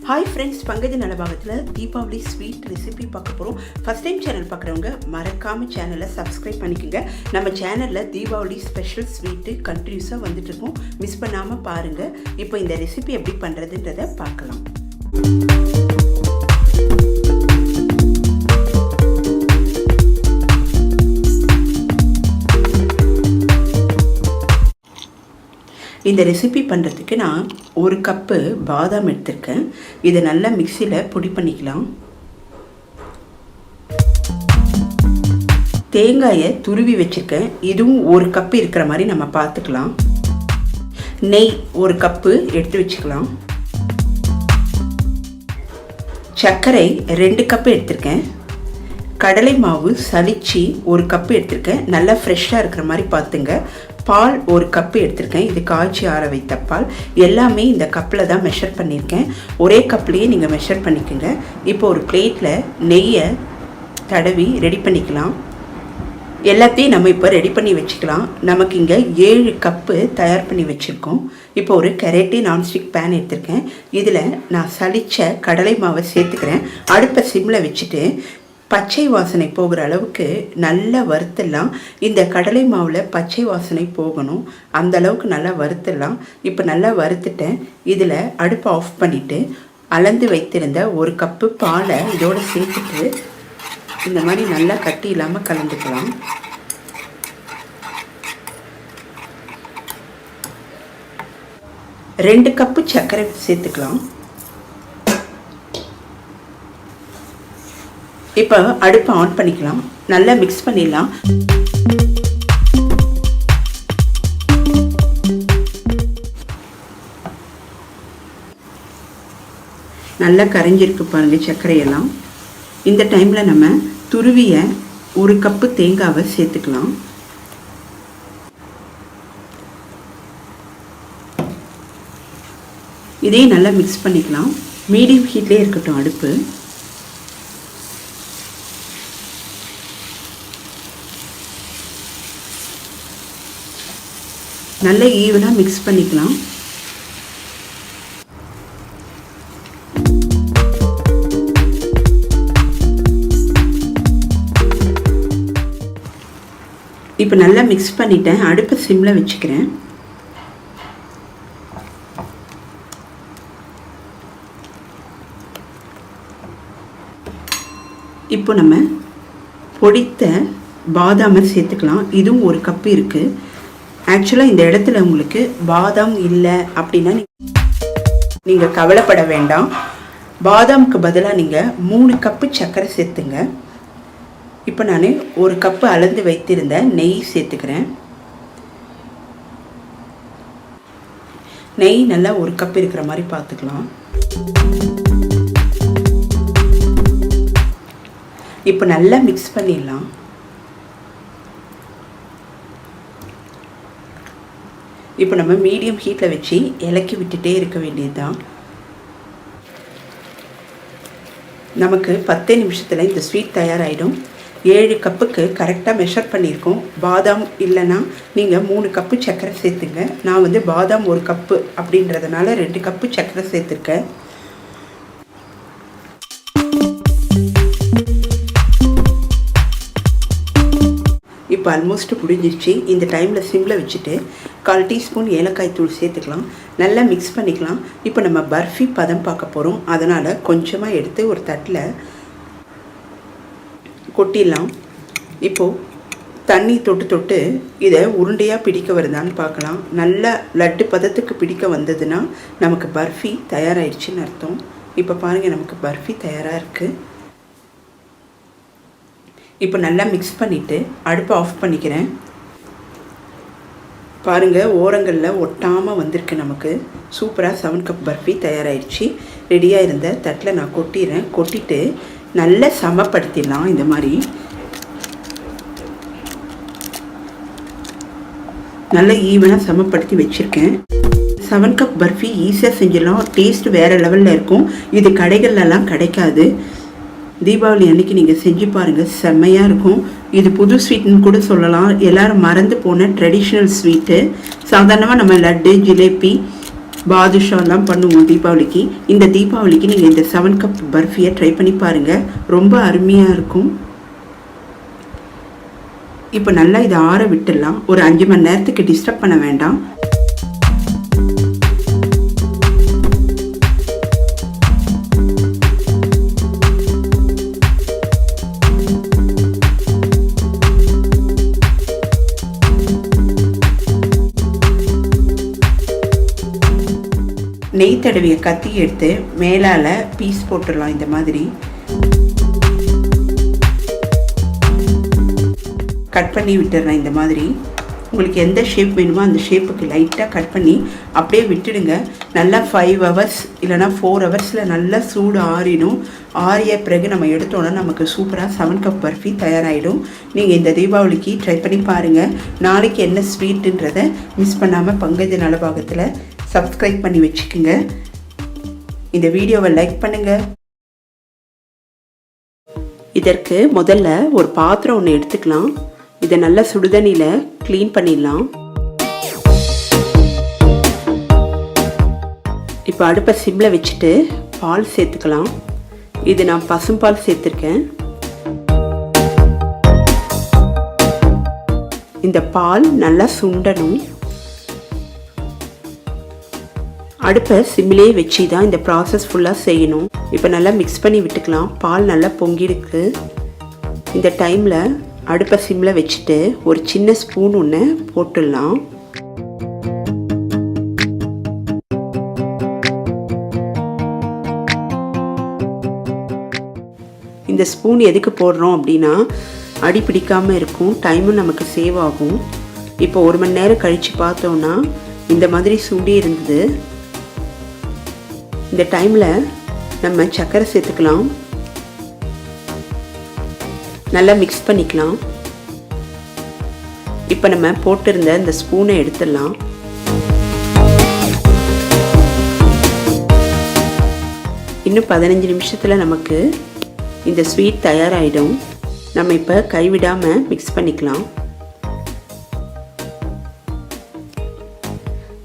High friends Pankaj नलबागத்தில் Deepavali sweet recipe பார்க்க போறோம். फर्स्ट टाइम சேனல் பார்க்குறவங்க மறக்காம சேனலை சப்ஸ்கிரைப் பண்ணிக்கங்க. நம்ம சேனல்ல தீபாவளி ஸ்பெஷல் ஸ்வீட் கண்டினியூஸா வந்துட்டு இருக்கும். மிஸ் பண்ணாம பாருங்க. இப்போ இந்த ரெசிபி எப்படி பண்றதுன்றதை பார்க்கலாம். இந்த ரெசிபி பண்ணுறதுக்கு நான் ஒரு கப்பு பாதாம் எடுத்திருக்கேன். இதை நல்லா மிக்சியில் பொடி பண்ணிக்கலாம். தேங்காயை துருவி வச்சுருக்கேன். இதுவும் ஒரு கப்பு இருக்கிற மாதிரி நம்ம பார்த்துக்கலாம். நெய் ஒரு கப்பு எடுத்து வச்சுக்கலாம். சர்க்கரை 2 கப்பு எடுத்திருக்கேன். கடலை மாவு சலிச்சு ஒரு கப்பு எடுத்திருக்கேன். நல்லா ஃப்ரெஷ்ஷாக இருக்கிற மாதிரி பார்த்துங்க. பால் ஒரு கப்பு எடுத்திருக்கேன். இது காய்ச்சி ஆற வைத்த பால். எல்லாமே இந்த கப்பில் தான் மெஷர் பண்ணியிருக்கேன். ஒரே கப்லேயே நீங்கள் மெஷர் பண்ணிக்கோங்க. இப்போ ஒரு பிளேட்டில் நெய்யை தடவி ரெடி பண்ணிக்கலாம். எல்லாத்தையும் நம்ம இப்போ ரெடி பண்ணி வச்சுக்கலாம். நமக்கு இங்கே 7 கப்பு தயார் பண்ணி வச்சுருக்கோம். இப்போ ஒரு கரேட்டி நான்ஸ்டிக் பேன் எடுத்திருக்கேன். இதில் நான் சலித்த கடலை மாவை சேர்த்துக்கிறேன். அடுப்பை சிம்மில் வச்சுட்டு பச்சை வாசனை போகிற அளவுக்கு நல்லா வறுத்துடலாம். இந்த கடலை மாவில் பச்சை வாசனை போகணும், அந்த அளவுக்கு நல்லா வறுத்துடலாம். இப்போ நல்லா வறுத்துட்டேன். இதில் அடுப்பை ஆஃப் பண்ணிவிட்டு அளந்து வைத்திருந்த ஒரு கப்பு பாலை இதோடு சேர்த்துட்டு இந்த மாதிரி நல்லா கட்டி இல்லாமல் கலந்துக்கலாம். ரெண்டு கப்பு சர்க்கரை சேர்த்துக்கலாம். இப்போ அடுப்பை ஆன் பண்ணிக்கலாம். நல்லா மிக்ஸ் பண்ணிடலாம். நல்லா கரைஞ்சிருக்கு பாருங்கள் சர்க்கரையெல்லாம். இந்த டைமில் நம்ம துருவிய ஒரு கப்பு தேங்காவை சேர்த்துக்கலாம். இதையும் நல்லா மிக்ஸ் பண்ணிக்கலாம். மீடியம் ஹீட்லேயே இருக்கட்டும் அடுப்பு. நல்லா ஈவனாக மிக்ஸ் பண்ணிக்கலாம். இப்போ நல்லா மிக்ஸ் பண்ணிட்டேன். அடுப்பை சிம்மில் வச்சுக்கிறேன். இப்போ நம்ம பொடித்த பாதாமை சேர்த்துக்கலாம். இதுவும் ஒரு கப்பு இருக்குது. ஆக்சுவலாக இந்த இடத்துல உங்களுக்கு பாதாம் இல்லை அப்படின்னா நீங்கள் கவலைப்பட வேண்டாம். பாதாமுக்கு பதிலாக நீங்கள் 3 கப்பு சர்க்கரை சேர்த்துங்க. இப்போ நான் ஒரு கப்பு அளந்து வைத்திருந்த நெய் சேர்த்துக்கிறேன். நெய் நல்லா ஒரு கப்பு இருக்கிற மாதிரி பார்த்துக்கலாம். இப்போ நல்லா மிக்ஸ் பண்ணிடலாம். இப்போ நம்ம மீடியம் ஹீட்டில் வச்சு இலக்கி விட்டுட்டே இருக்க வேண்டியது தான். நமக்கு 10 நிமிஷத்தில் இந்த ஸ்வீட் தயாராகிடும். 7 கப்புக்கு கரெக்டாக மெஷர் பண்ணியிருக்கோம். பாதாம் இல்லைன்னா நீங்கள் 3 கப்பு சர்க்கரை சேர்த்துங்க. நான் பாதாம் 1 கப்பு அப்படின்றதுனால 2 கப்பு சர்க்கரை சேர்த்துருக்கேன். இப்போ ஆல்மோஸ்ட் முடிஞ்சிருச்சு. இந்த டைமில் சிம்மில் வச்சுட்டு 1/4 டீஸ்பூன் ஏலக்காய் தூள் சேர்த்துக்கலாம். நல்லா மிக்ஸ் பண்ணிக்கலாம். இப்போ நம்ம பர்ஃபி பதம் பார்க்க போகிறோம். அதனால் கொஞ்சமாக எடுத்து ஒரு தட்டில் கொட்டிடலாம். இப்போது தண்ணி தொட்டு தொட்டு இதை உருண்டையாக பிடிக்க வருதான்னு பார்க்கலாம். நல்லா லட்டு பதத்துக்கு பிடிக்க வந்ததுன்னா நமக்கு பர்ஃபி தயாராகிடுச்சின்னு அர்த்தம். இப்போ பாருங்கள், நமக்கு பர்ஃபி தயாராக இருக்குது. இப்போ நல்லா மிக்ஸ் பண்ணிவிட்டு அடுப்பை ஆஃப் பண்ணிக்கிறேன். பாருங்கள், ஓரங்களில் ஒட்டாமல் வந்திருக்கு. நமக்கு சூப்பராக 7 கப் பர்ஃபி தயாராகிடுச்சு. ரெடியாக இருந்த தட்டில் நான் கொட்டிடுறேன். கொட்டிட்டு நல்லா சமப்படுத்திடலாம். இந்த மாதிரி நல்லா ஈவனாக சமப்படுத்தி வச்சுருக்கேன். 7 கப் பர்ஃபி ஈஸியாக செஞ்சிடலாம். டேஸ்ட் வேறு லெவலில் இருக்கும். இது கடைகள்லாம் கிடைக்காது. தீபாவளி அன்னைக்கு நீங்கள் செஞ்சு பாருங்கள், செம்மையாக இருக்கும். இது புது ஸ்வீட்னு கூட சொல்லலாம். எல்லோரும் மறந்து போன ட்ரெடிஷ்னல் ஸ்வீட்டு. சாதாரணமாக நம்ம லட்டு, ஜிலேபி பாதுஷாலாம் பண்ணுவோம் தீபாவளிக்கு. இந்த தீபாவளிக்கு நீங்கள் இந்த 7 கப் பர்ஃபியை ட்ரை பண்ணி பாருங்கள், ரொம்ப அருமையாக இருக்கும். இப்போ நல்லா இதை ஆற விட்டுடலாம். ஒரு 5 மணி நேரத்துக்கு டிஸ்டர்ப் பண்ண வேண்டாம். நெய் தடவிய கத்தி எடுத்து மேலால் பீஸ் போட்டுடலாம். இந்த மாதிரி கட் பண்ணி விட்டுறேன். இந்த மாதிரி உங்களுக்கு எந்த ஷேப் வேணுமோ அந்த ஷேப்புக்கு லைட்டாக கட் பண்ணி அப்படியே விட்டுடுங்க. நல்லா 5 ஹவர்ஸ் இல்லைனா 4 ஹவர்ஸில் நல்லா சூடு ஆறிடும். ஆறிய பிறகு நம்ம எடுத்தோன்னா நமக்கு சூப்பராக 7 கப் பர்ஃபி தயாராகிடும். நீங்கள் இந்த தீபாவளிக்கு ட்ரை பண்ணி பாருங்கள். நாளைக்கு என்ன ஸ்வீட்டுன்றதை மிஸ் பண்ணாமல் பங்கஜ நலபாகத்தில் சப்ஸ்கிரைப் பண்ணி வச்சுக்கோங்க. இந்த வீடியோவை லைக் பண்ணுங்கள். இதற்கு முதல்ல ஒரு பாத்திரம் ஒன்று எடுத்துக்கலாம். இதை நல்லா சுடுதண்ணியில் க்ளீன் பண்ணிடலாம். இப்போ அடுப்பை சிம்மில் வச்சுட்டு பால் சேர்த்துக்கலாம். இது நான் பசும்பால் சேர்த்துருக்கேன். இந்த பால் நல்லா சுண்டணும். அடுப்பை சிம்மிலே வச்சு தான் இந்த ப்ராசஸ் ஃபுல்லாக செய்யணும். இப்போ நல்லா மிக்ஸ் பண்ணி விட்டுக்கலாம். பால் நல்லா பொங்கிருக்கு. இந்த டைமில் அடுப்பை சிம்மில் வச்சுட்டு ஒரு சின்ன ஸ்பூன் ஒன்று போட்டுடலாம். இந்த ஸ்பூன் எதுக்கு போடுறோம் அப்படின்னா அடி பிடிக்காமல் இருக்கும், டைமும் நமக்கு சேவ் ஆகும். இப்போ 1 மணி நேரம் கழித்து பார்த்தோன்னா இந்த மாதிரி சுண்டி இருந்தது. இந்த டைமில் நம்ம சர்க்கரை சேர்த்துக்கலாம். நல்லா மிக்ஸ் பண்ணிக்கலாம். இப்போ நம்ம போட்டிருந்த இந்த ஸ்பூனை எடுத்துடலாம். இன்னும் 15 நிமிஷத்தில் நமக்கு இந்த ஸ்வீட் தயாராகிடும். நம்ம இப்போ கைவிடாமல் மிக்ஸ் பண்ணிக்கலாம்.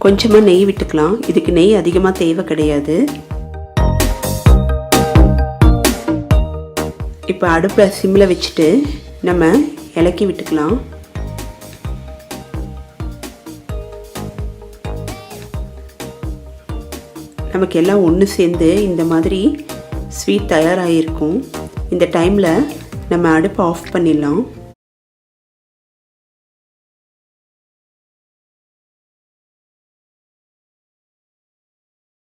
கொஞ்சமாக நெய் விட்டுக்கலாம். இதுக்கு நெய் அதிகமாக தேவை கிடையாது. இப்போ அடுப்பை சிம்மில் வச்சுட்டு நம்ம இலக்கி விட்டுக்கலாம். நமக்கு எல்லாம் ஒன்று சேர்ந்து இந்த மாதிரி ஸ்வீட் தயாராகிருக்கும். இந்த டைமில் நம்ம அடுப்பை ஆஃப் பண்ணிடலாம்.